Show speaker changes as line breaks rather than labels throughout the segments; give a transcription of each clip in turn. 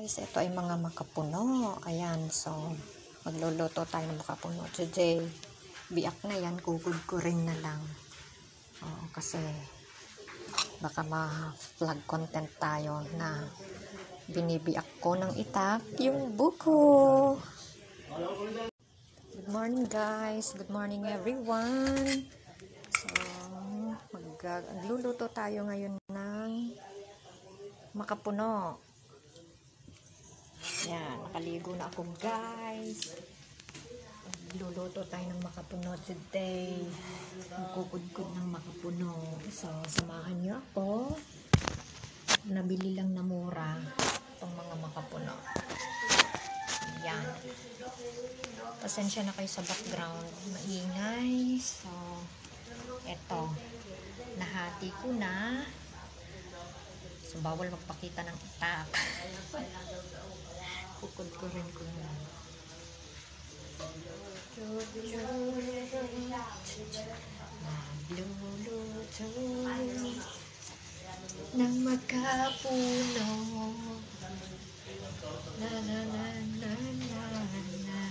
Guys, ito ay mga makapuno. Ayan, so magluluto tayo ng makapuno today. Biak na yan, kukudkurin na lang. Kasi baka ma-vlog content tayo na binibiak ko ng itak yung buko. Good morning guys, good morning everyone. So magluluto tayo ngayon ng makapuno. Yan, nakaligo na ako guys. Luluto tayo ng makapuno today. Magkukudkod ng makapuno. So, samahan niyo ako. Nabili lang na mura itong mga makapuno. Yan. Pasensya na kayo sa background. Maingay. So, eto. Nahati ko na. So, bawal magpakita ng itak. Kukudkurin ko na. Magluluto ng makapuno. Na na na na na na.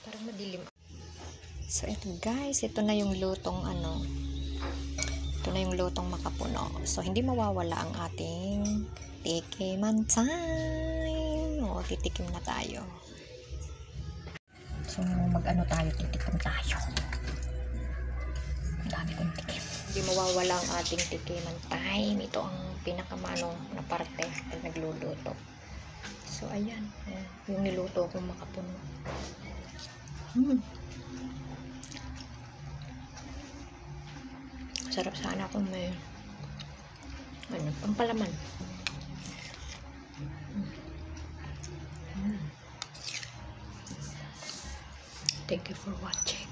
Parang madilim. So ito guys, ito na yung lutong ito na yung lutong makapuno. So hindi mawawala ang ating tikiman time. Titikim na tayo. So tayo, titikim tayo. Ang dami kong tikim. Hindi mawawala ang ating tikiman time. Ito ang pinakamanong na parte pag nagluluto. So ayan, yung niluto kong makapuno. Sarap sana kung may pampalaman. Thank you for watching.